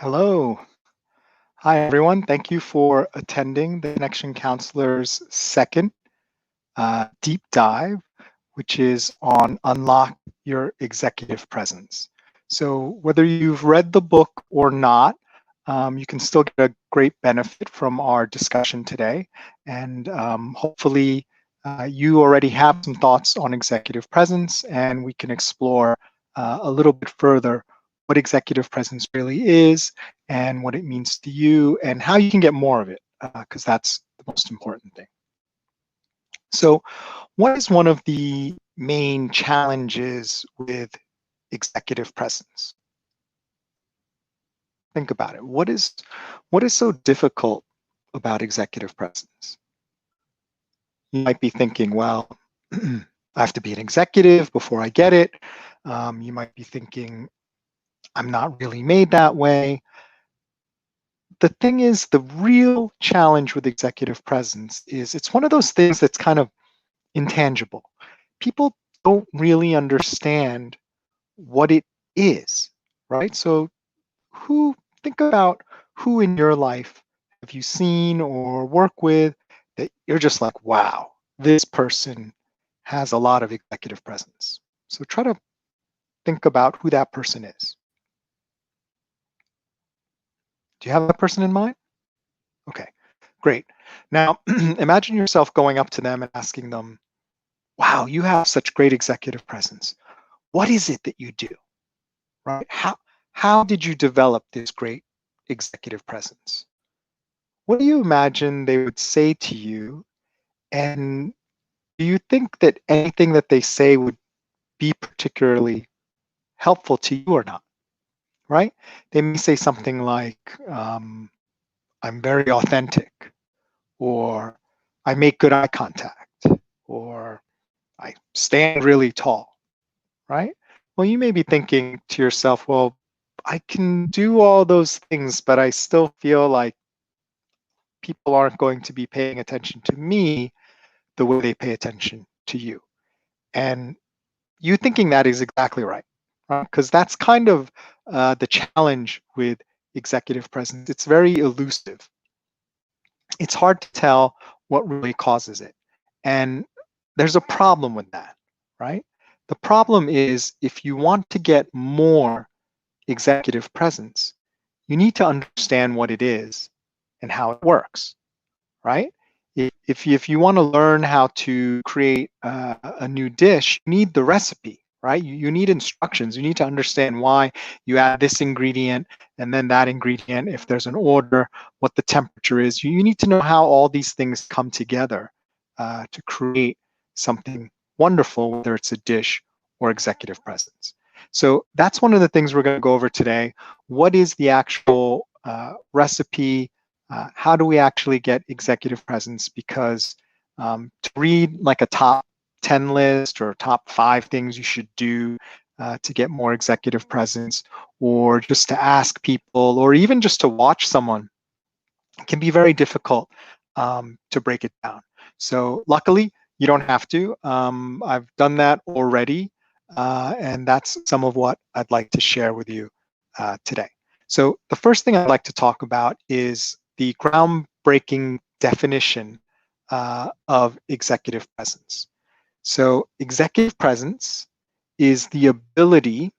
Hello. Hi, everyone. Thank you for attending the Connection Counselor's second deep dive, which is on Unlock Your Executive Presence. So whether you've read the book or not, you can still get a great benefit from our discussion today. And hopefully you already have some thoughts on executive presence, and we can explore a little bit further what executive presence really is and what it means to you and how you can get more of it, because that's the most important thing. So what is one of the main challenges with executive presence? Think about it. What is so difficult about executive presence? You might be thinking, well, I have to be an executive before I get it. You might be thinking, I'm not really made that way. The thing is, the real challenge with executive presence is it's one of those things that's kind of intangible. People don't really understand what it is, right? So think about who in your life have you seen or work with that you're just like, wow, this person has a lot of executive presence. So try to think about who that person is. Do you have that person in mind? Okay, great. Now, imagine yourself going up to them and asking them, wow, you have such great executive presence. What is it that you do, right? How did you develop this great executive presence? What do you imagine they would say to you? And do you think that anything that they say would be particularly helpful to you or not, right? They may say something like, I'm very authentic, or I make good eye contact, or I stand really tall, right? Well, you may be thinking to yourself, well, I can do all those things, but I still feel like people aren't going to be paying attention to me the way they pay attention to you. And you thinking that is exactly right, because that's kind of the challenge with executive presence. It's very elusive. It's hard to tell what really causes it. And there's a problem with that, right? The problem is if you want to get more executive presence, you need to understand what it is and how it works, right? If you want to learn how to create a new dish, you need the recipe, right? You need instructions. You need to understand why you add this ingredient and then that ingredient, if there's an order, what the temperature is. You need to know how all these things come together to create something wonderful, whether it's a dish or executive presence. So that's one of the things we're going to go over today. What is the actual recipe? How do we actually get executive presence? Because to read like a top 10 list or top 5 things you should do to get more executive presence, or just to ask people, or even just to watch someone, can be very difficult to break it down. So luckily, you don't have to. I've done that already, and that's some of what I'd like to share with you today. So the first thing I'd like to talk about is the groundbreaking definition of executive presence. So executive presence is the ability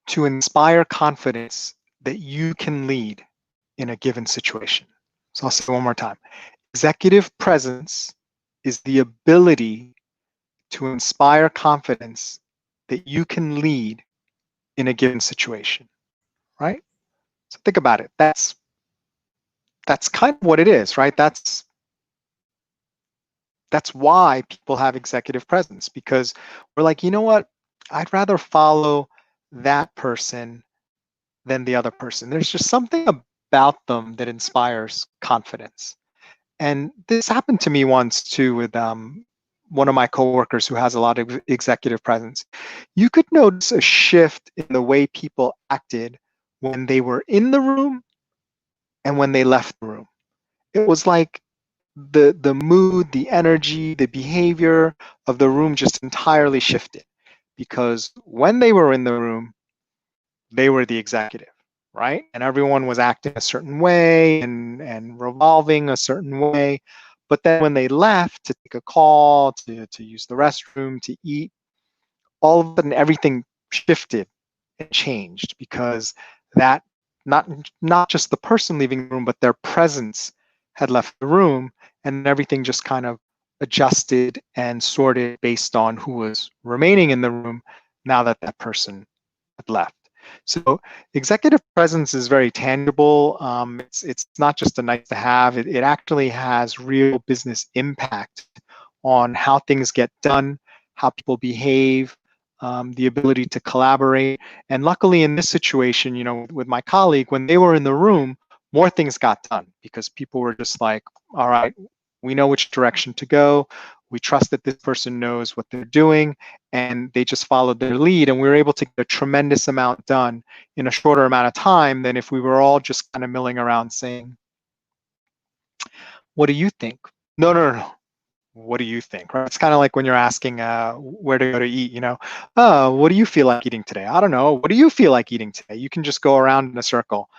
to inspire confidence that you can lead in a given situation. So I'll say it one more time. Executive presence is the ability to inspire confidence that you can lead in a given situation, right? So think about it. That's kind of what it is, right? That's why people have executive presence, because we're like, you know what? I'd rather follow that person than the other person. There's just something about them that inspires confidence. And this happened to me once too with one of my coworkers who has a lot of executive presence. You could notice a shift in the way people acted when they were in the room and when they left the room. It was like the mood, the energy, the behavior of the room just entirely shifted, because when they were in the room, they were the executive, right? And everyone was acting a certain way and revolving a certain way. But then when they left to take a call, to use the restroom, to eat, all of a sudden everything shifted and changed because that not not just the person leaving the room, but their presence had left the room, and everything just kind of adjusted and sorted based on who was remaining in the room now that that person had left. So executive presence is very tangible. It's not just a nice to have. It actually has real business impact on how things get done, how people behave, the ability to collaborate. And luckily in this situation, with my colleague, when they were in the room, more things got done because people were just like, all right, we know which direction to go. We trust that this person knows what they're doing, and they just followed their lead. And we were able to get a tremendous amount done in a shorter amount of time than if we were all just kind of milling around saying, what do you think? No, no, no, no. What do you think? Right? It's kind of like when you're asking where to go to eat, oh, what do you feel like eating today? I don't know. What do you feel like eating today? You can just go around in a circle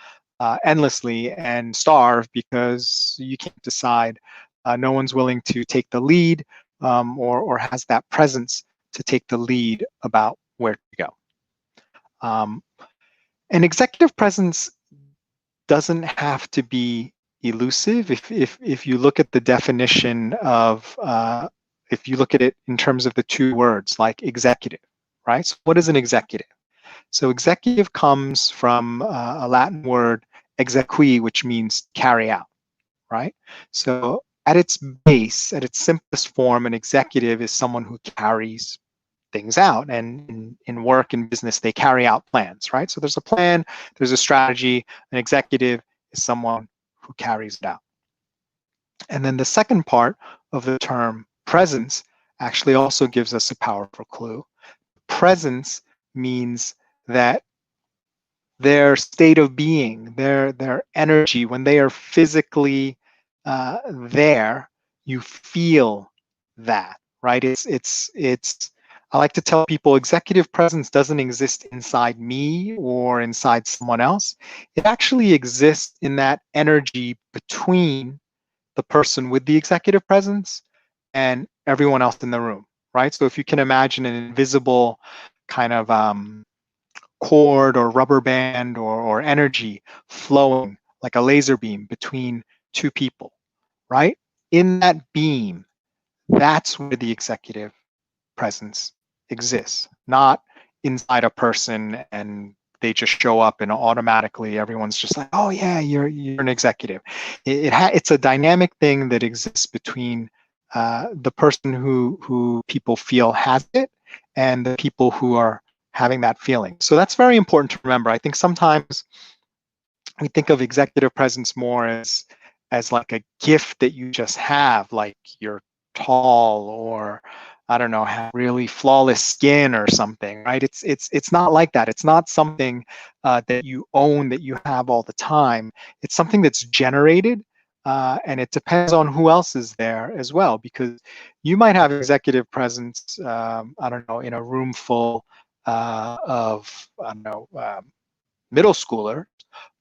endlessly and starve because you can't decide. No one's willing to take the lead or has that presence to take the lead about where to go. And executive presence doesn't have to be elusive. If you look at the definition of, if you look at it in terms of the two words, like executive, right? So what is an executive? So executive comes from a Latin word, exequi, which means carry out, right? So at its base, at its simplest form, an executive is someone who carries things out. And in work and business, they carry out plans, right? So there's a plan, there's a strategy. An executive is someone who carries it out. And then the second part of the term presence actually also gives us a powerful clue. Presence means that their state of being, their energy, when they are physically there, you feel that, right? It's. I like to tell people executive presence doesn't exist inside me or inside someone else. It actually exists in that energy between the person with the executive presence and everyone else in the room, right? So if you can imagine an invisible kind of cord or rubber band or energy flowing like a laser beam between two people, right? In that beam, that's where the executive presence exists, not inside a person and they just show up and automatically everyone's just like, oh yeah, you're an executive. It's a dynamic thing that exists between the person who people feel has it and the people who are having that feeling. So that's very important to remember. I think sometimes we think of executive presence more as like a gift that you just have, like you're tall or I don't know, have really flawless skin or something, right? It's not like that. It's not something that you own, that you have all the time. It's something that's generated, and it depends on who else is there as well, because you might have executive presence, I don't know, in a room full of, I don't know, middle schooler,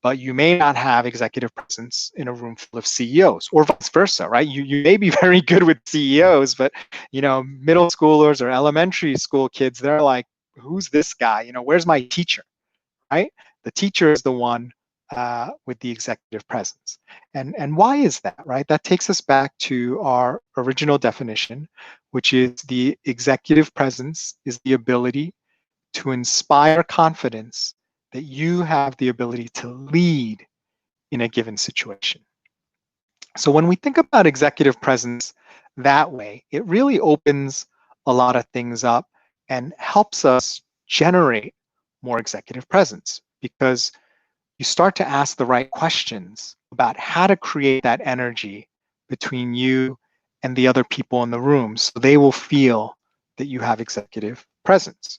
but you may not have executive presence in a room full of CEOs, or vice versa, right? You may be very good with CEOs, but middle schoolers or elementary school kids, they're like, who's this guy? Where's my teacher, right? The teacher is the one with the executive presence. And why is that, right? That takes us back to our original definition, which is the executive presence is the ability to inspire confidence that you have the ability to lead in a given situation. So when we think about executive presence that way, it really opens a lot of things up and helps us generate more executive presence, because you start to ask the right questions about how to create that energy between you and the other people in the room so they will feel that you have executive presence.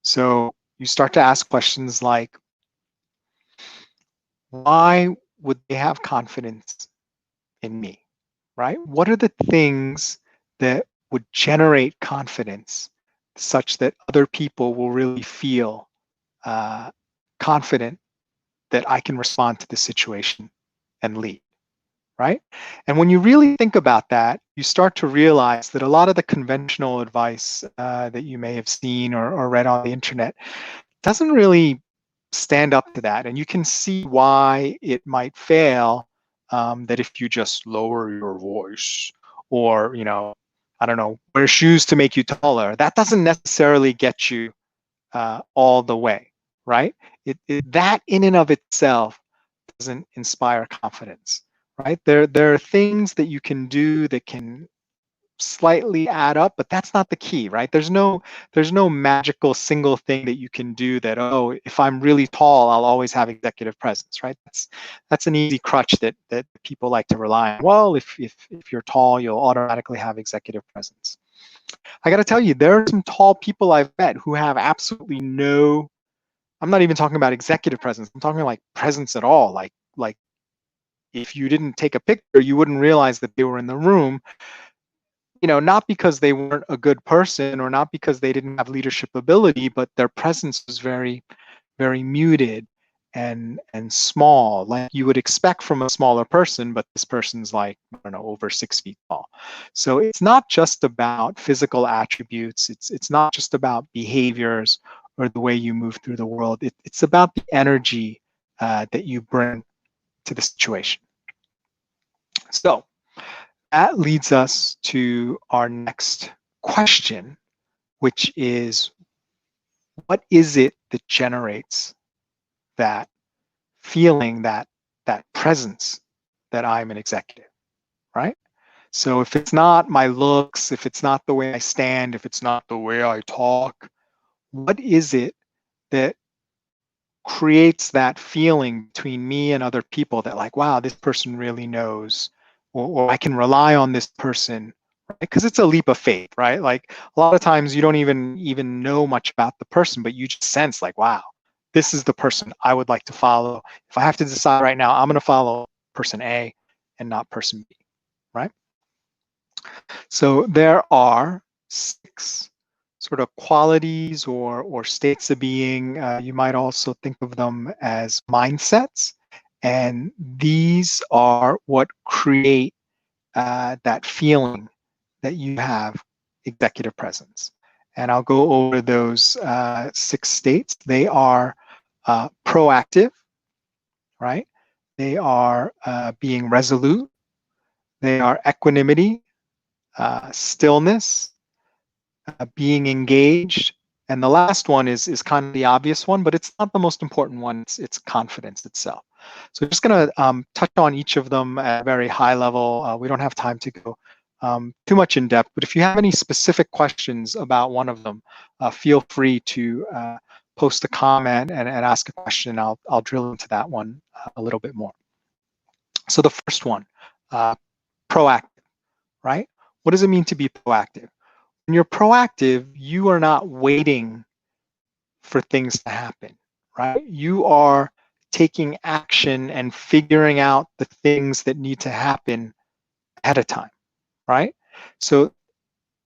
So you start to ask questions like, why would they have confidence in me, right? What are the things that would generate confidence such that other people will really feel confident that I can respond to the situation and lead, right? And when you really think about that, you start to realize that a lot of the conventional advice that you may have seen or read on the internet doesn't really stand up to that. And you can see why it might fail, that if you just lower your voice or, I don't know, wear shoes to make you taller, that doesn't necessarily get you all the way, right? That in and of itself doesn't inspire confidence, right? There are things that you can do that can slightly add up, but that's not the key, right? There's no magical single thing that you can do that, oh, if I'm really tall, I'll always have executive presence, right? That's an easy crutch that people like to rely on. Well, if you're tall, you'll automatically have executive presence. I got to tell you, there are some tall people I've met who have absolutely no, I'm not even talking about executive presence. I'm talking like presence at all. Like if you didn't take a picture, you wouldn't realize that they were in the room, not because they weren't a good person or not because they didn't have leadership ability, but their presence was very, very muted and small, like you would expect from a smaller person, but this person's like, I don't know, over 6 feet tall. So it's not just about physical attributes. It's not just about behaviors or the way you move through the world. It's about the energy that you bring to the situation. So that leads us to our next question, which is, what is it that generates that feeling, that presence that I'm an executive, right? So if it's not my looks, if it's not the way I stand, if it's not the way I talk, what is it that creates that feeling between me and other people that like, wow, this person really knows, or I can rely on this person, right? Because it's a leap of faith, right? Like a lot of times you don't even know much about the person, but you just sense like, wow, this is the person I would like to follow. If I have to decide right now, I'm going to follow person A and not person B, right? So there are 6 sort of qualities or states of being. You might also think of them as mindsets. And these are what create that feeling that you have executive presence. And I'll go over those 6 states. They are proactive, right? They are being resolute. They are equanimity, stillness, being engaged. And the last one is kind of the obvious one, but it's not the most important one. It's confidence itself. So I'm just going to touch on each of them at a very high level. We don't have time to go too much in depth, but if you have any specific questions about one of them, feel free to post a comment and ask a question. I'll drill into that one a little bit more. So the first one, proactive, right? What does it mean to be proactive? When you're proactive, you are not waiting for things to happen, right? You are taking action and figuring out the things that need to happen ahead of time, right? So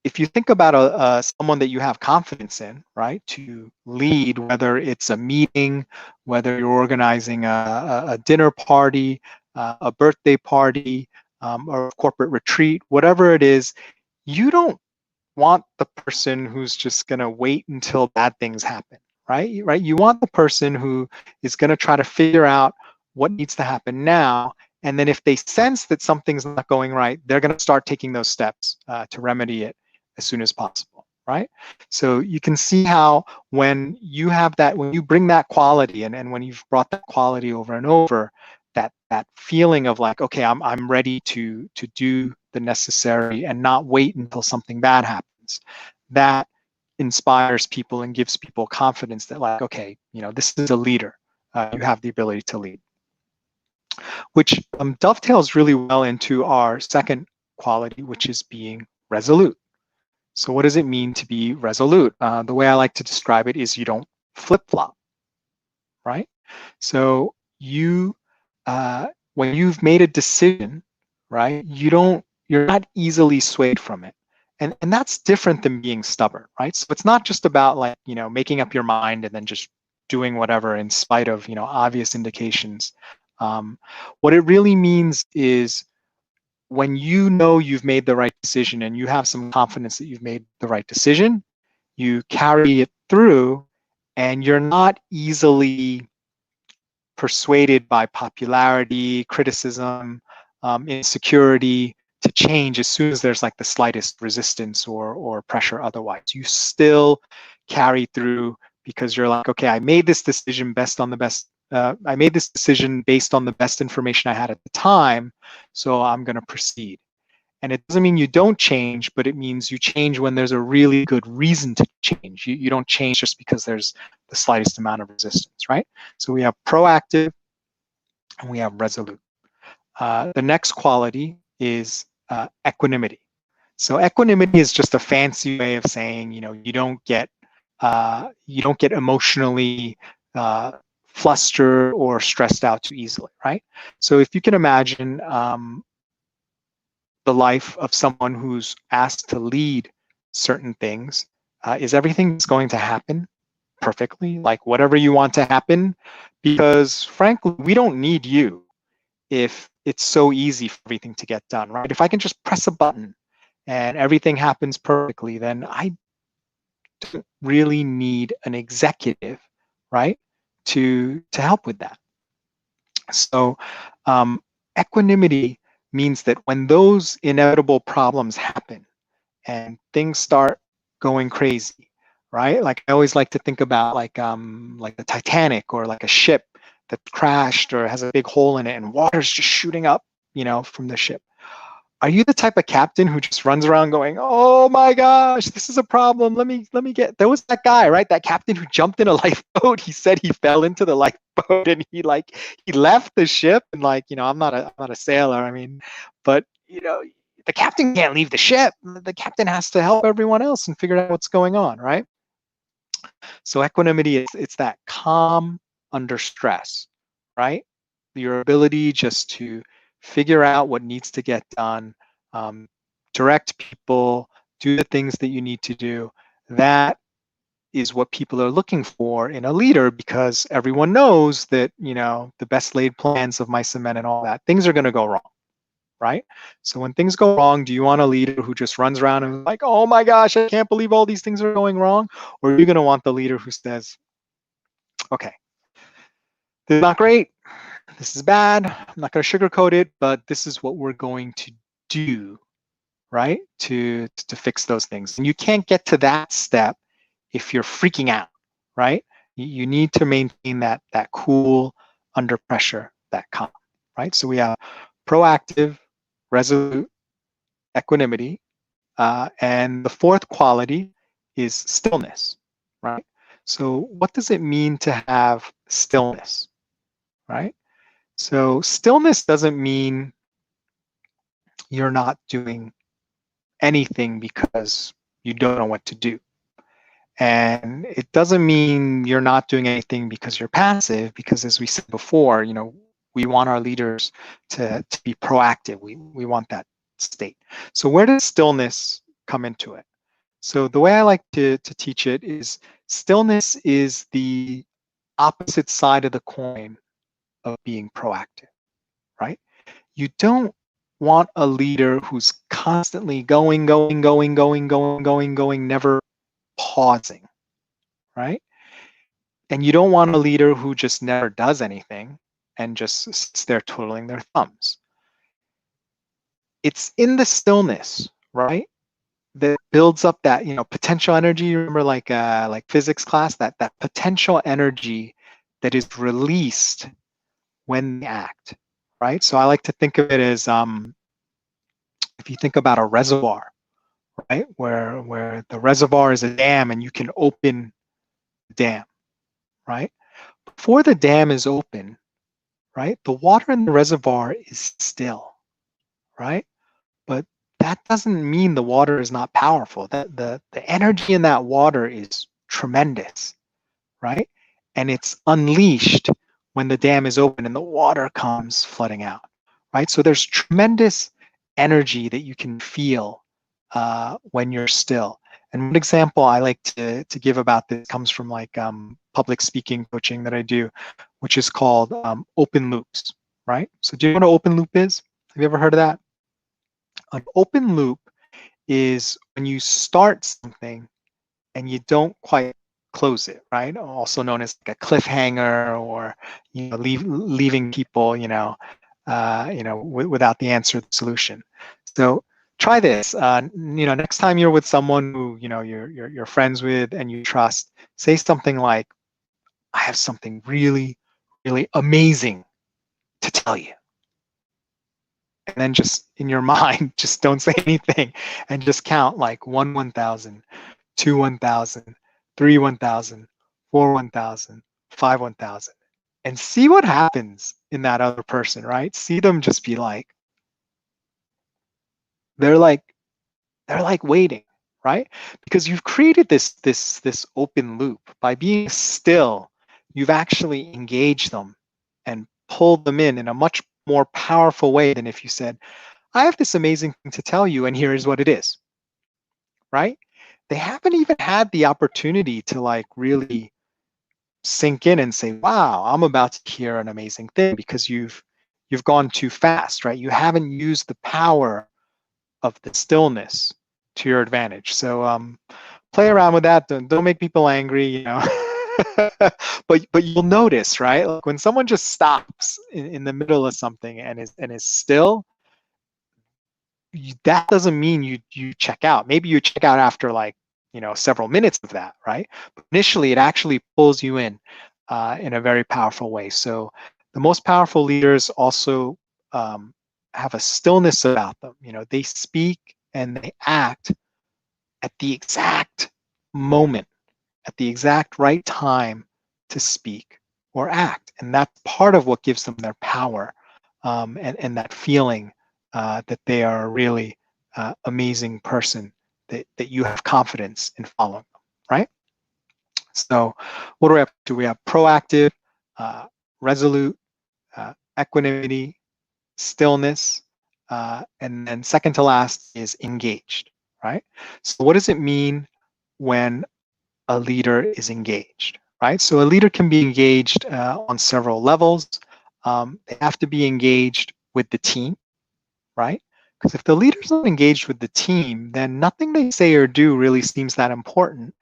if you think about someone that you have confidence in, right, to lead, whether it's a meeting, whether you're organizing a dinner party, a birthday party, or a corporate retreat, whatever it is, you don't want the person who's just going to wait until bad things happen, right? Right? You want the person who is going to try to figure out what needs to happen now. And then if they sense that something's not going right, they're going to start taking those steps to remedy it as soon as possible, right? So you can see how when you have that, when you bring that quality and when you've brought that quality over and over, that feeling of like, okay, I'm ready to do the necessary and not wait until something bad happens. That inspires people and gives people confidence that like, okay, this is a leader. You have the ability to lead, which dovetails really well into our second quality, which is being resolute. So what does it mean to be resolute? The way I like to describe it is you don't flip-flop, right? So when you've made a decision, right, you're not easily swayed from it. And that's different than being stubborn, right? So it's not just about like, making up your mind and then just doing whatever in spite of, obvious indications. What it really means is when you know you've made the right decision and you have some confidence that you've made the right decision, you carry it through, and you're not easily persuaded by popularity, criticism, insecurity to change as soon as there's like the slightest resistance or pressure otherwise. You still carry through because you're like, okay, I made this decision I made this decision based on the best information I had at the time, so I'm going to proceed. And it doesn't mean you don't change, but it means you change when there's a really good reason to change. You don't change just because there's the slightest amount of resistance, right? So we have proactive and we have resolute. The next quality is equanimity. So equanimity is just a fancy way of saying, you don't get emotionally flustered or stressed out too easily, right? So if you can imagine the life of someone who's asked to lead certain things, is everything that's going to happen perfectly, like whatever you want to happen? Because frankly, we don't need you if it's so easy for everything to get done, right? If I can just press a button and everything happens perfectly, then I don't really need an executive, right, to help with that. So equanimity means that when those inevitable problems happen and things start going crazy, right? Like I always like to think about like the Titanic or like a ship that crashed or has a big hole in it and water's just shooting up, from the ship. Are you the type of captain who just runs around going, "Oh my gosh, this is a problem. Let me get." There was that guy, right? That captain who jumped in a lifeboat. He said he fell into the lifeboat and he left the ship. And I'm not a sailor. I mean, but the captain can't leave the ship. The captain has to help everyone else and figure out what's going on, right? So equanimity it's that calm under stress, right? Your ability just to figure out what needs to get done, direct people, do the things that you need to do. That is what people are looking for in a leader, because everyone knows that, the best laid plans of mice and men and all that, things are going to go wrong, right? So when things go wrong, do you want a leader who just runs around and like, "Oh my gosh, I can't believe all these things are going wrong"? Or are you going to want the leader who says, "Okay, this is not great. This is bad. I'm not going to sugarcoat it, but this is what we're going to do," right? To fix those things. And you can't get to that step if you're freaking out, right? You need to maintain that cool under pressure, that calm, right? So we have proactive, resolute, equanimity, and the fourth quality is stillness, right? So what does it mean to have stillness, right? So stillness doesn't mean you're not doing anything because you don't know what to do. And it doesn't mean you're not doing anything because you're passive, because as we said before, we want our leaders to be proactive. We want that state. So where does stillness come into it? So the way I like to teach it is stillness is the opposite side of the coin of being proactive, right? You don't want a leader who's constantly going, never pausing, right? And you don't want a leader who just never does anything and just sits there twiddling their thumbs. It's in the stillness, right, that builds up that potential energy. You remember like physics class, that potential energy that is released when they act, right? So I like to think of it as if you think about a reservoir, right, where the reservoir is a dam and you can open the dam, right? Before the dam is open, right, the water in the reservoir is still, right? But that doesn't mean the water is not powerful. That the energy in that water is tremendous, right? And it's unleashed when the dam is open and the water comes flooding out, right? So there's tremendous energy that you can feel when you're still. And one example I like to give about this comes from like public speaking coaching that I do, which is called open loops, right? So do you know what an open loop is? Have you ever heard of that? An open loop is when you start something and you don't quite close it, right? Also known as like a cliffhanger, or leaving people, without the answer, the solution. So try this. Next time you're with someone who you're friends with and you trust, say something like, "I have something really, really amazing to tell you." And then just in your mind, just don't say anything and just count like 1, 1,000, 2, 1,000, 3, 1,000, 4, 1,000, 5, 1,000, and see what happens in that other person, right? See them just be like, they're like waiting, right? Because you've created this open loop. By being still, you've actually engaged them and pulled them in a much more powerful way than if you said, "I have this amazing thing to tell you, and here is what it is," right? They haven't even had the opportunity to like really sink in and say, "Wow, I'm about to hear an amazing thing," because you've gone too fast, right? You haven't used the power of the stillness to your advantage. So play around with that. Don't make people angry. But you'll notice, right? Like when someone just stops in the middle of something and is still, that doesn't mean you check out. Maybe you check out after like several minutes of that, right? But initially, it actually pulls you in a very powerful way. So the most powerful leaders also have a stillness about them. They speak and they act at the exact moment, at the exact right time to speak or act, and that's part of what gives them their power, and that feeling that they are a really amazing person, that you have confidence in following them, right? So what do we have to? We have proactive, resolute, equanimity, stillness, and then second to last is engaged, right? So what does it mean when a leader is engaged, right? So a leader can be engaged on several levels. They have to be engaged with the team, right? Because if the leader's not engaged with the team, then nothing they say or do really seems that important.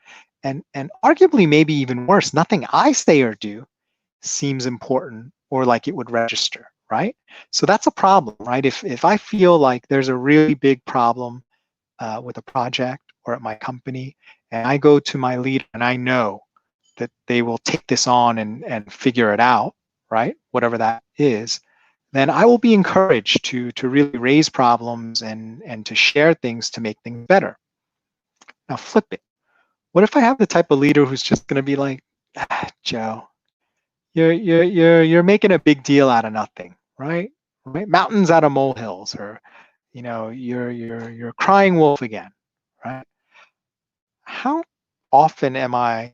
And arguably, maybe even worse, nothing I say or do seems important or like it would register, right? So that's a problem, right? If I feel like there's a really big problem with a project or at my company, and I go to my leader and I know that they will take this on and figure it out, right? Whatever that is, then I will be encouraged to really raise problems and to share things to make things better. Now flip it. What if I have the type of leader who's just going to be like, Joe, you're making a big deal out of nothing, right? Right? Mountains out of molehills, or you're crying wolf again, right? How often am I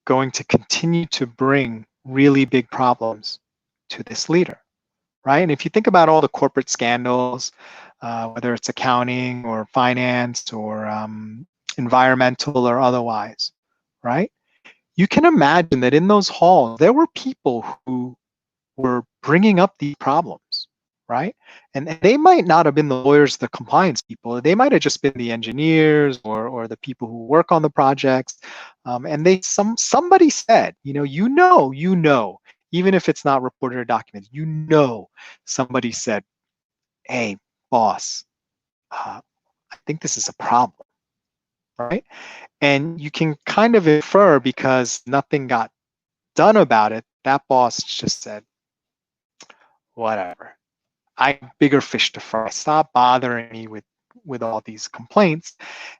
going to continue to bring really big problems to this leader, right? And if you think about all the corporate scandals, whether it's accounting or finance or environmental or otherwise, right? You can imagine that in those halls, there were people who were bringing up these problems, right? And they might not have been the lawyers, the compliance people. They might have just been the engineers or the people who work on the projects. And somebody said, even if it's not reported or documented, somebody said, "Hey, boss, I think this is a problem," right? And you can kind of infer, because nothing got done about it, that boss just said, "Whatever. I have bigger fish to fry. Stop bothering me with all these complaints."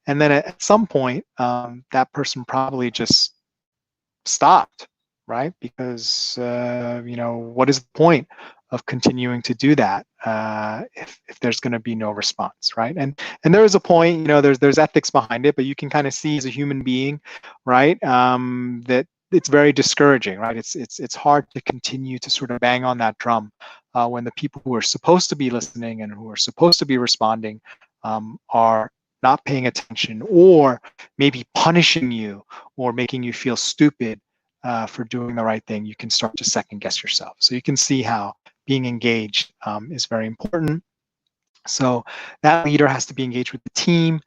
And then at some point, that person probably just stopped, right? Because what is the point of continuing to do that if there's going to be no response, right? And there is a point, there's ethics behind it, but you can kind of see as a human being, right, that it's very discouraging, right? It's hard to continue to sort of bang on that drum when the people who are supposed to be listening and who are supposed to be responding are not paying attention, or maybe punishing you or making you feel stupid for doing the right thing, you can start to second guess yourself. So you can see how being engaged is very important. So that leader has to be engaged with the team.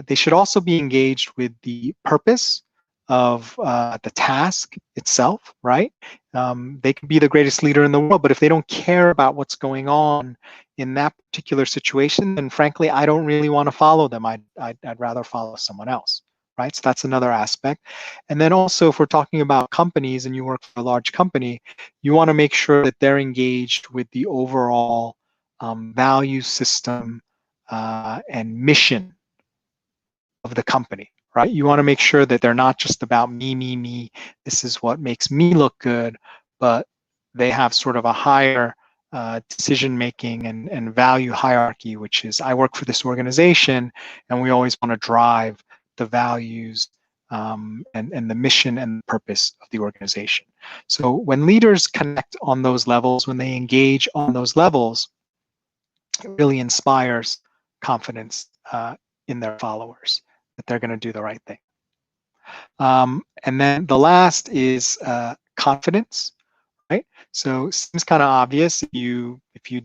They should also be engaged with the purpose of the task itself, right? They could be the greatest leader in the world, but if they don't care about what's going on in that particular situation, then frankly, I don't really want to follow them. I'd rather follow someone else, right? So that's another aspect. And then also, if we're talking about companies and you work for a large company, you want to make sure that they're engaged with the overall value system and mission of the company, right? You want to make sure that they're not just about me, me, me. This is what makes me look good, but they have sort of a higher decision making and value hierarchy, which is I work for this organization and we always want to drive the values and the mission and the purpose of the organization. So when leaders connect on those levels, when they engage on those levels, it really inspires confidence in their followers that they're going to do the right thing. And then the last is confidence, right? So it seems kind of obvious. If you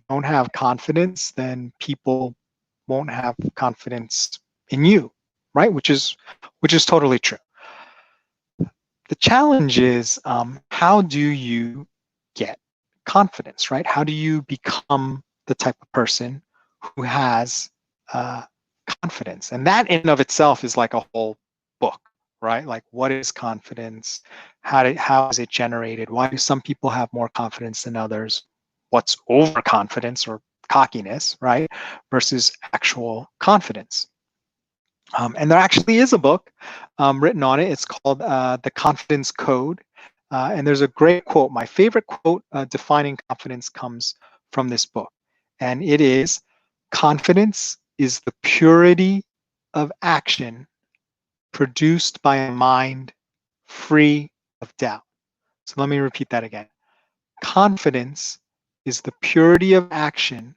don't have confidence, then people won't have confidence in you, right? Which is totally true. The challenge is how do you get confidence, right? How do you become the type of person who has confidence? And that in and of itself is like a whole book, right? Like, what is confidence? How is it generated? Why do some people have more confidence than others? What's overconfidence or cockiness, right? Versus actual confidence. And there actually is a book written on it. It's called The Confidence Code. And there's a great quote. My favorite quote defining confidence comes from this book. And it is, confidence is the purity of action produced by a mind free of doubt. So let me repeat that again. Confidence is the purity of action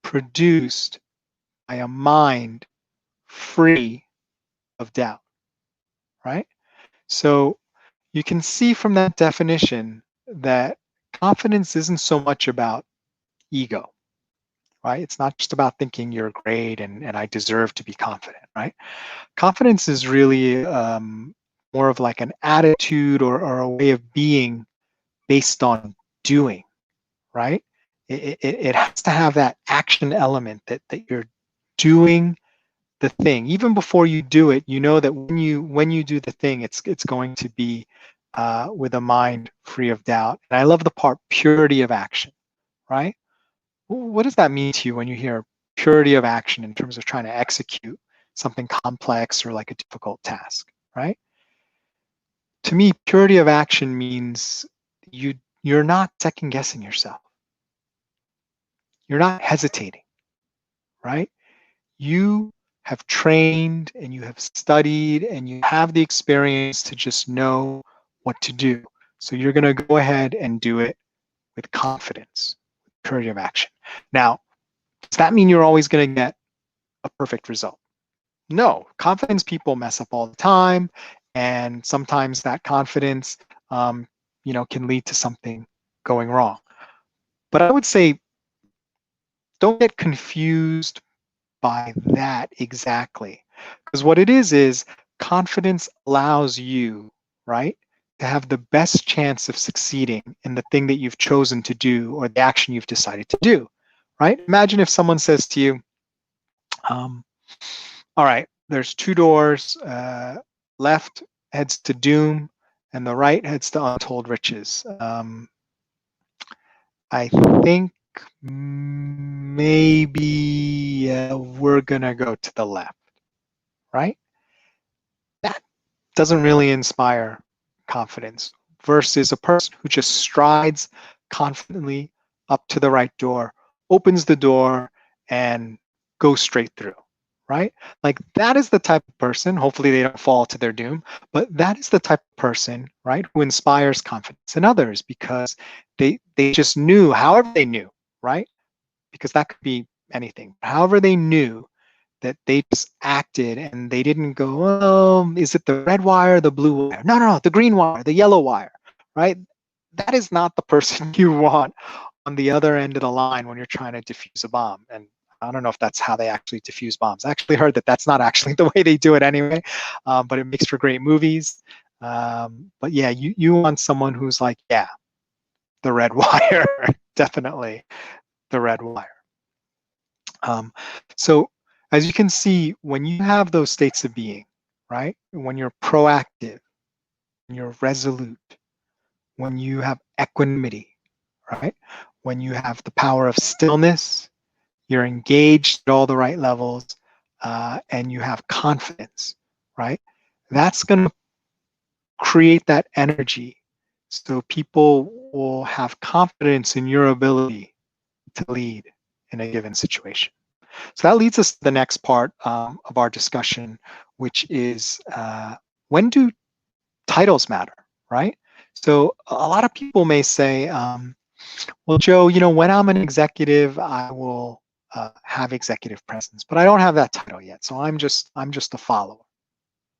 produced by a mind free of doubt, right? So you can see from that definition that confidence isn't so much about ego, right? It's not just about thinking you're great and I deserve to be confident, right? Confidence is really more of like an attitude or a way of being based on doing, right? It has to have that action element that you're doing the thing. Even before you do it, you know that when you do the thing, it's going to be with a mind free of doubt. And I love the part purity of action, right? What does that mean to you when you hear purity of action in terms of trying to execute something complex or like a difficult task, right? To me, purity of action means you're not second guessing yourself. You're not hesitating, right? You have trained and you have studied and you have the experience to just know what to do. So you're going to go ahead and do it with confidence, with purity of action. Now, does that mean you're always going to get a perfect result? No, confidence people mess up all the time, and sometimes that confidence, can lead to something going wrong. But I would say, don't get confused by that exactly, because what it is confidence allows you, right, to have the best chance of succeeding in the thing that you've chosen to do or the action you've decided to do, right? Imagine if someone says to you, all right, there's two doors, left heads to doom and the right heads to untold riches. I think maybe we're gonna go to the left, right? That doesn't really inspire confidence versus a person who just strides confidently up to the right door, opens the door and goes straight through, right? Like that is the type of person, hopefully they don't fall to their doom, but that is the type of person, right, who inspires confidence in others because they just knew, however they knew, right? Because that could be anything. However they knew that they just acted and they didn't go, oh, is it the red wire or the blue wire? No, no, no, the green wire, the yellow wire, right? That is not the person you want on the other end of the line when you're trying to defuse a bomb. And I don't know if that's how they actually defuse bombs. I actually heard that that's not actually the way they do it anyway, but it makes for great movies. But yeah, you want someone who's like, yeah, the red wire, definitely the red wire. So as you can see, when you have those states of being, right? When you're proactive, when you're resolute, when you have equanimity, right? When you have the power of stillness, you're engaged at all the right levels, and you have confidence, right? That's going to create that energy so people will have confidence in your ability to lead in a given situation. So that leads us to the next part of our discussion, which is when do titles matter, right? So a lot of people may say, well, Joe, when I'm an executive, I will have executive presence, but I don't have that title yet, so I'm just a follower,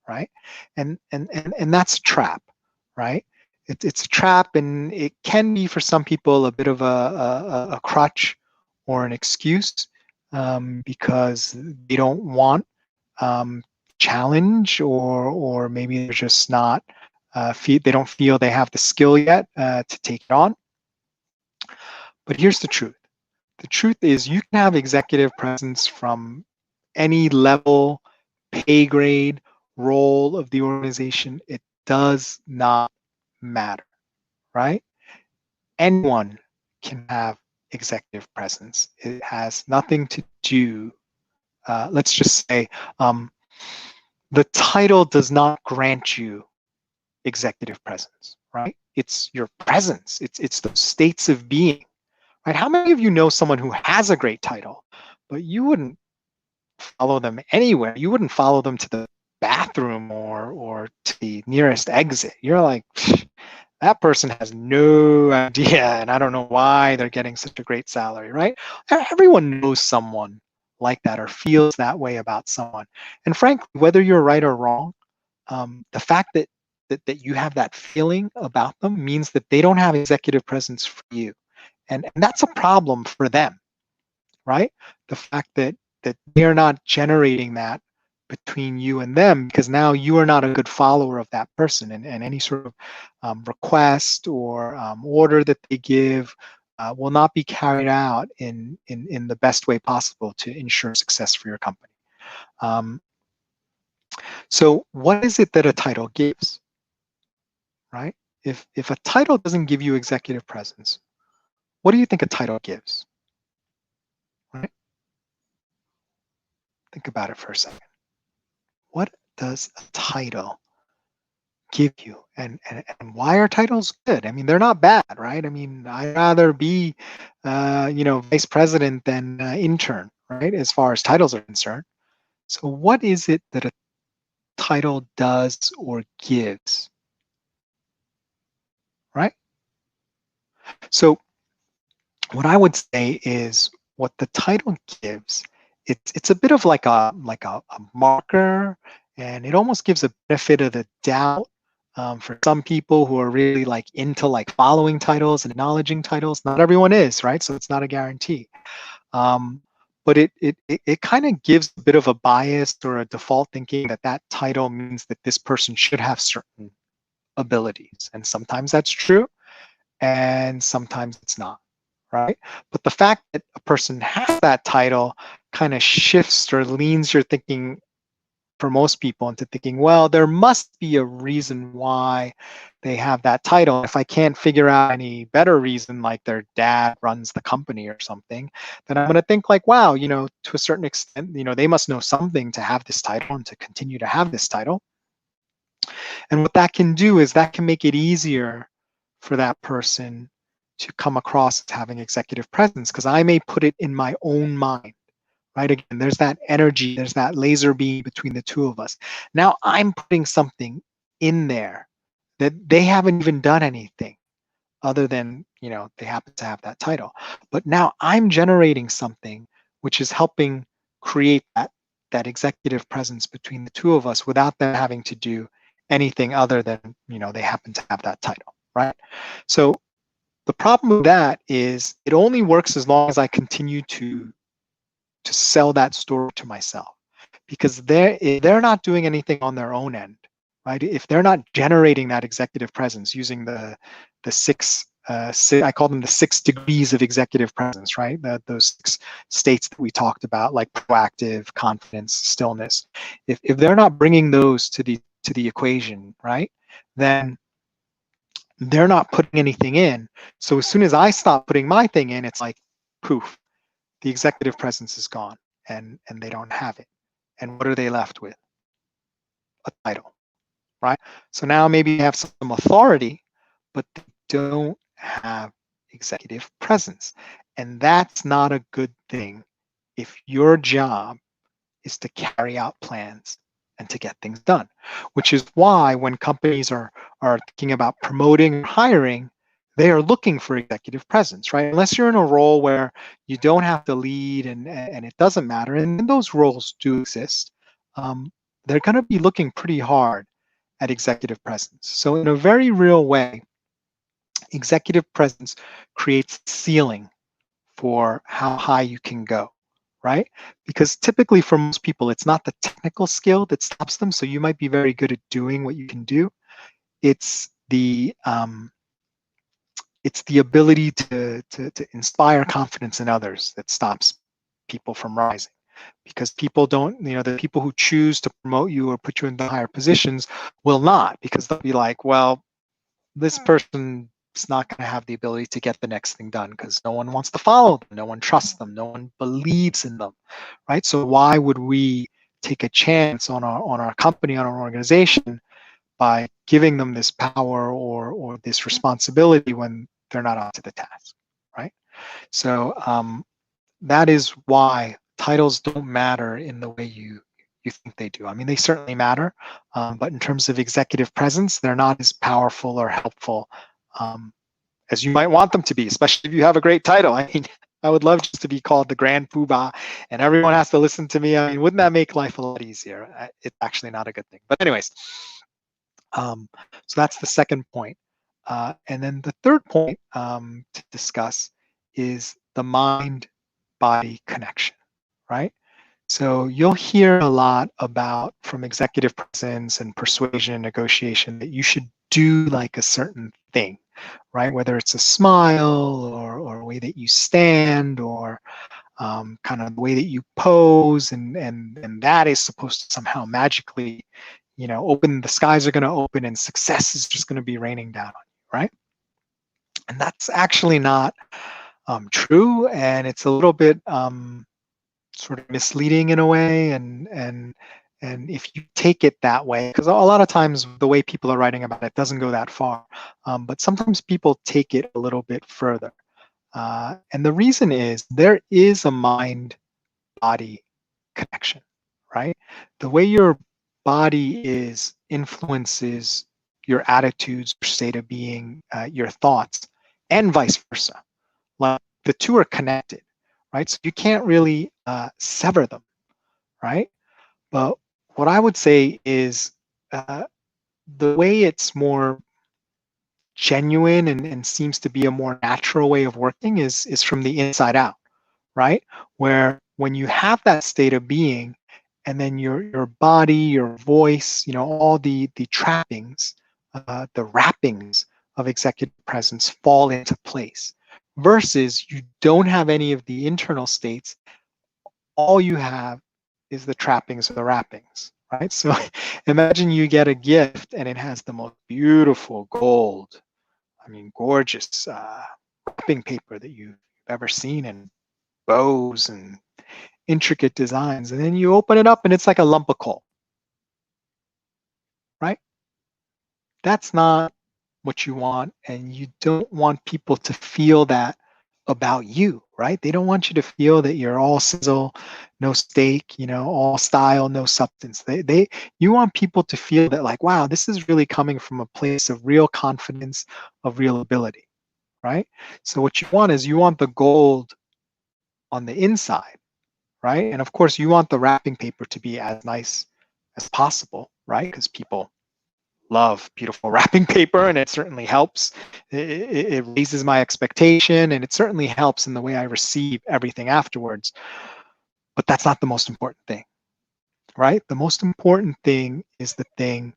right? And that's a trap, right? It's a trap, and it can be for some people a bit of a crutch or an excuse, because they don't want challenge, or maybe they're just not they don't feel they have the skill yet to take it on. But here's the truth. The truth is you can have executive presence from any level, pay grade, role of the organization. It does not matter, right? Anyone can have executive presence. It has nothing to do, let's just say, the title does not grant you executive presence, right? It's your presence. It's those states of being, right? How many of you know someone who has a great title, but you wouldn't follow them anywhere? You wouldn't follow them to the bathroom or to the nearest exit. You're like, that person has no idea, and I don't know why they're getting such a great salary, right? Everyone knows someone like that or feels that way about someone. And frankly, whether you're right or wrong, the fact that you have that feeling about them means that they don't have executive presence for you. And that's a problem for them, right? The fact that they're not generating that between you and them, because now you are not a good follower of that person, and any sort of request or order that they give will not be carried out in the best way possible to ensure success for your company. So what is it that a title gives, right? If a title doesn't give you executive presence, what do you think a title gives, right? Think about it for a second. What does a title give you, and why are titles good? I mean, they're not bad, right? I mean, I'd rather be vice president than intern, right, as far as titles are concerned. So what is it that a title does or gives, right? So what I would say is what the title gives, it's a bit of like a marker, and it almost gives a benefit of the doubt for some people who are really like into like following titles and acknowledging titles. Not everyone is, right? So it's not a guarantee. But it kind of gives a bit of a bias or a default thinking that that title means that this person should have certain abilities. And sometimes that's true, and sometimes it's not, right? But the fact that a person has that title kind of shifts or leans your thinking, for most people, into thinking, well, there must be a reason why they have that title. If I can't figure out any better reason, like their dad runs the company or something, then I'm going to think like, wow, to a certain extent, they must know something to have this title and to continue to have this title. And what that can do is that can make it easier for that person to come across as having executive presence, because I may put it in my own mind, right? Again, there's that energy, there's that laser beam between the two of us. Now I'm putting something in there that they haven't even done anything other than, they happen to have that title. But now I'm generating something which is helping create that that executive presence between the two of us without them having to do anything other than, they happen to have that title, right? So the problem with that is it only works as long as I continue to sell that story to myself, because if they're not doing anything on their own end, right? If they're not generating that executive presence using the six, I call them the 6 degrees of executive presence, right? Those 6 states that we talked about, like proactive, confidence, stillness. If they're not bringing those to the equation, right, then they're not putting anything in. So as soon as I stop putting my thing in, it's like poof, the executive presence is gone, and they don't have it. And what are they left with? A title, right? So now maybe they have some authority, but they don't have executive presence. And that's not a good thing if your job is to carry out plans and to get things done, which is why when companies are thinking about promoting or hiring, they are looking for executive presence, right? Unless you're in a role where you don't have to lead and it doesn't matter, and those roles do exist, they're going to be looking pretty hard at executive presence. So in a very real way, executive presence creates ceiling for how high you can go, right? Because typically for most people, it's not the technical skill that stops them. So you might be very good at doing what you can do. It's the ability to inspire confidence in others that stops people from rising. Because people don't, the people who choose to promote you or put you in the higher positions will not, because they'll be like, well, this person is not going to have the ability to get the next thing done because no one wants to follow them, no one trusts them, no one believes in them, right? So why would we take a chance on our company, on our organization, by giving them this power or this responsibility when they're not up to the task, right? So that is why titles don't matter in the way you think they do. I mean, they certainly matter, but in terms of executive presence, they're not as powerful or helpful as you might want them to be, especially if you have a great title. I mean, I would love just to be called the Grand Poobah and everyone has to listen to me. I mean, wouldn't that make life a lot easier? It's actually not a good thing. But anyways, so that's the second point. And then the third point to discuss is the mind-body connection, right? So you'll hear a lot about from executive presence and persuasion and negotiation that you should do like a certain thing, right? Whether it's a smile or a way that you stand or kind of the way that you pose, and that is supposed to somehow magically, open, the skies are going to open and success is just going to be raining down on you, right? And that's actually not true, and it's a little bit sort of misleading in a way, and if you take it that way, because a lot of times the way people are writing about it doesn't go that far, but sometimes people take it a little bit further. And the reason is there is a mind-body connection, right? The way your body influences your attitudes, your state of being, your thoughts, and vice versa. Like the two are connected, right? So you can't really sever them, right? But what I would say is the way it's more genuine and seems to be a more natural way of working is from the inside out, right? Where when you have that state of being, and then your body, your voice, all the trappings, the wrappings of executive presence fall into place, versus you don't have any of the internal states. All you have is the trappings or the wrappings, right? So imagine you get a gift and it has the most beautiful gold, I mean, gorgeous wrapping paper that you've ever seen, and bows and intricate designs. And then you open it up and it's like a lump of coal, right? That's not what you want. And you don't want people to feel that about you, right? They don't want you to feel that you're all sizzle, no steak, all style, no substance. You want people to feel that, like, wow, this is really coming from a place of real confidence, of real ability, right? So what you want is you want the gold on the inside, right? And of course, you want the wrapping paper to be as nice as possible, right? Because people love beautiful wrapping paper, and it certainly helps. It raises my expectation, and it certainly helps in the way I receive everything afterwards. But that's not the most important thing, right? The most important thing is the thing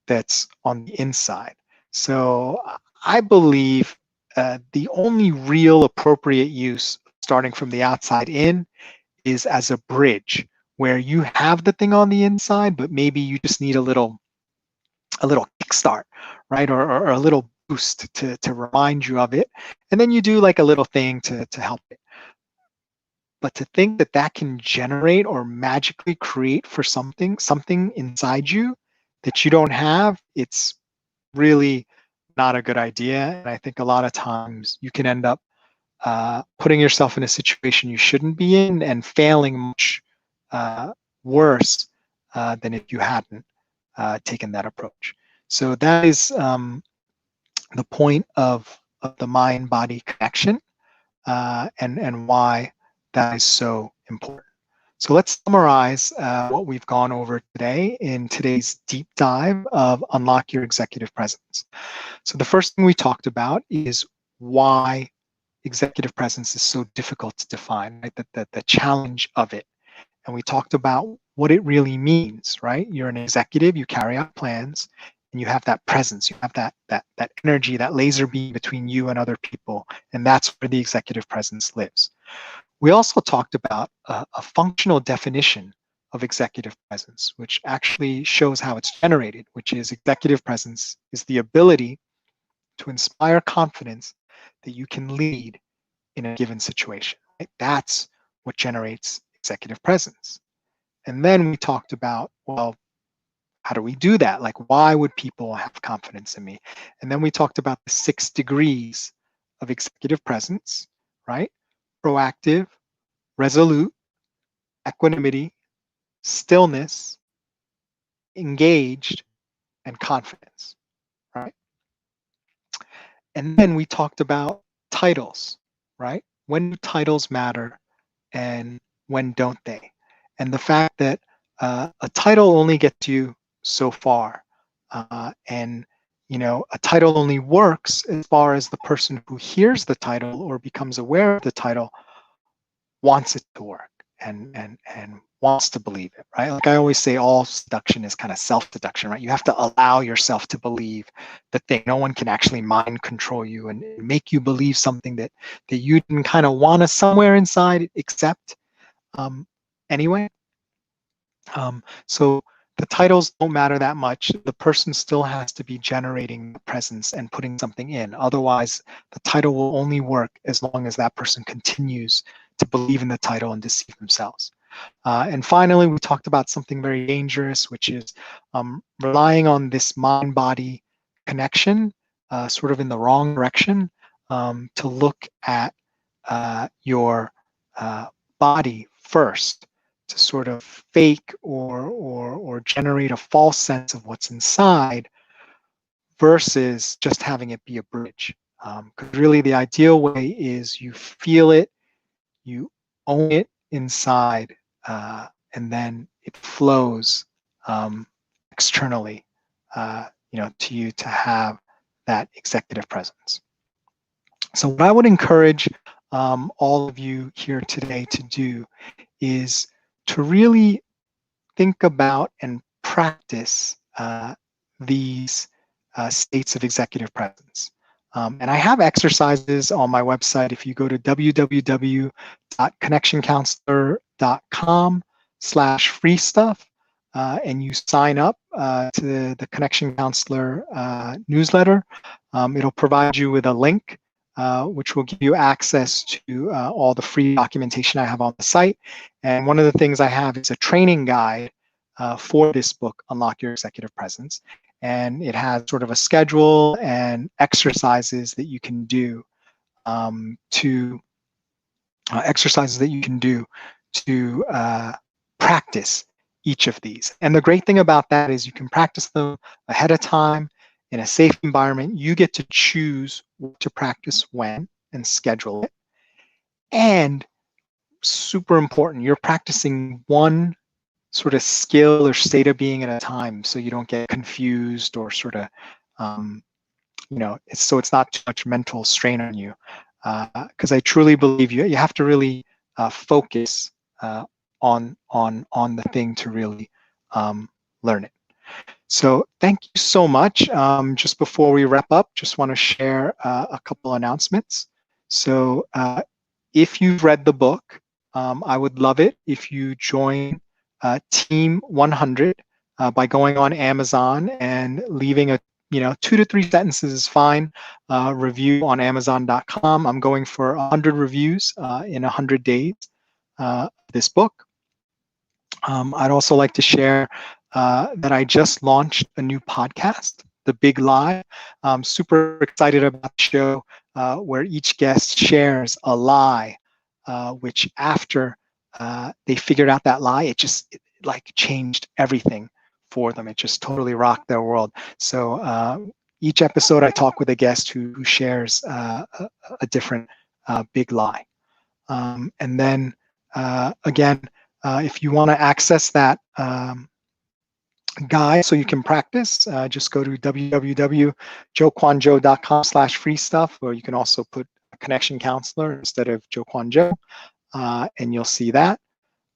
that's on the inside. So I believe the only real appropriate use, starting from the outside in, is as a bridge where you have the thing on the inside, but maybe you just need a little kickstart, right? Or a little boost to remind you of it. And then you do like a little thing to help it. But to think that that can generate or magically create for something inside you that you don't have, it's really not a good idea. And I think a lot of times you can end up putting yourself in a situation you shouldn't be in and failing much worse than if you hadn't taken that approach. So that is the point of the mind-body connection and why that is so important. So let's summarize what we've gone over today in today's deep dive of Unlock Your Executive Presence. So the first thing we talked about is why executive presence is so difficult to define, right? The challenge of it. And we talked about what it really means, right? You're an executive, you carry out plans, and you have that presence, you have that energy, that laser beam between you and other people, and that's where the executive presence lives. We also talked about a functional definition of executive presence, which actually shows how it's generated, which is executive presence is the ability to inspire confidence that you can lead in a given situation. Right? That's what generates executive presence. And then we talked about, well, how do we do that? Like, why would people have confidence in me? And then we talked about the 6 degrees of executive presence, right? Proactive, resolute, equanimity, stillness, engaged, and confidence, right? And then we talked about titles, right? When do titles matter and when don't they? And the fact that a title only gets you so far. And a title only works as far as the person who hears the title or becomes aware of the title wants it to work and wants to believe it, right? Like I always say, all seduction is kind of self-seduction, right? You have to allow yourself to believe the thing. No one can actually mind control you and make you believe something that you didn't kind of want to somewhere inside accept anyway. So the titles don't matter that much. The person still has to be generating presence and putting something in. Otherwise, the title will only work as long as that person continues to believe in the title and deceive themselves. And finally, we talked about something very dangerous, which is relying on this mind-body connection, sort of in the wrong direction, to look at your body first, to sort of fake or generate a false sense of what's inside versus just having it be a bridge. Because really the ideal way is you feel it, you own it inside, and then it flows externally, to you to have that executive presence. So what I would encourage all of you here today to do is to really think about and practice these states of executive presence. And I have exercises on my website. If you go to www.connectioncounselor.com/free stuff and you sign up to the Connection Counselor newsletter, it'll provide you with a link which will give you access to all the free documentation I have on the site. And one of the things I have is a training guide for this book, Unlock Your Executive Presence. And it has sort of a schedule and exercises that you can do to practice each of these. And the great thing about that is you can practice them ahead of time in a safe environment. You get to choose what to practice when and schedule it. And super important. You're practicing one sort of skill or state of being at a time, so you don't get confused or sort of, so it's not too much mental strain on you. Because I truly believe you have to really focus on the thing to really learn it. So thank you so much. Just before we wrap up, just want to share a couple announcements. So if you've read the book, I would love it if you join Team 100 by going on Amazon and leaving a 2 to 3 sentences is fine. Review on Amazon.com. I'm going for 100 reviews in 100 days. This book. I'd also like to share that I just launched a new podcast, The Big Lie. I'm super excited about the show where each guest shares a lie, which after they figured out that lie, it like changed everything for them. It just totally rocked their world. So each episode I talk with a guest who shares a different big lie. And then again, if you want to access that guide so you can practice, just go to www.joekwonjo.com/free stuff, or you can also put a connection counselor instead of Joe Kwon Jo, and you'll see that.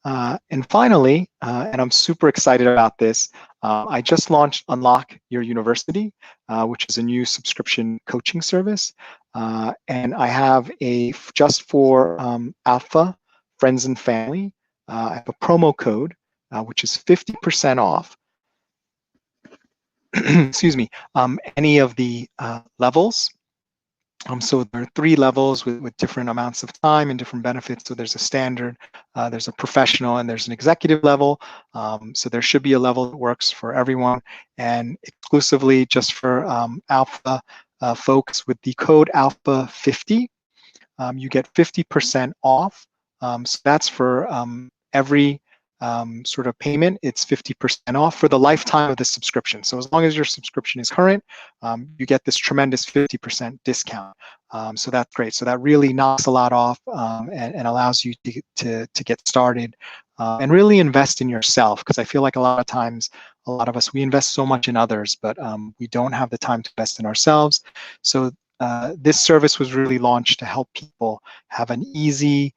And finally, and I'm super excited about this, I just launched Unlock Your University, which is a new subscription coaching service. And I have just for Alpha friends and family, I have a promo code, which is 50% off. Excuse me, any of the levels. So there are 3 levels with different amounts of time and different benefits. So there's a standard, there's a professional, and there's an executive level. So there should be a level that works for everyone. And exclusively just for Alpha folks, with the code ALPFA50, you get 50% off. So that's for every sort of payment, it's 50% off for the lifetime of the subscription. So as long as your subscription is current, you get this tremendous 50% discount. So that's great. So that really knocks a lot off and allows you to get started and really invest in yourself. Because I feel like a lot of times, a lot of us, we invest so much in others, but we don't have the time to invest in ourselves. So this service was really launched to help people have an easy,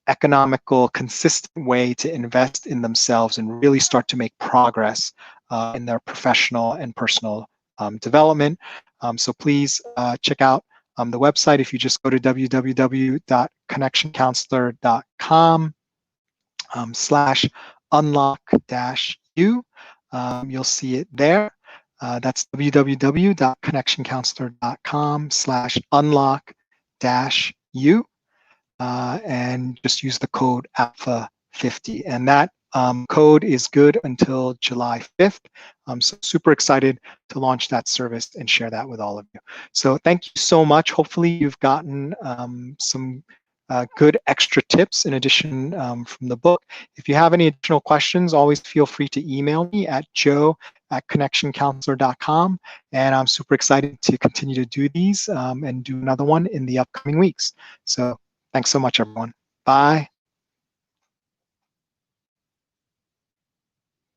economical, consistent way to invest in themselves and really start to make progress in their professional and personal development. So please check out the website. If you just go to www.connectioncounselor.com/unlock-u, you'll see it there. That's www.connectioncounselor.com/unlock-u. And just use the code ALPFA50. And that code is good until July 5th. So super excited to launch that service and share that with all of you. So thank you so much. Hopefully you've gotten some good extra tips in addition from the book. If you have any additional questions, always feel free to email me at joe@connectioncounselor.com. And I'm super excited to continue to do these and do another one in the upcoming weeks. So thanks so much, everyone. Bye.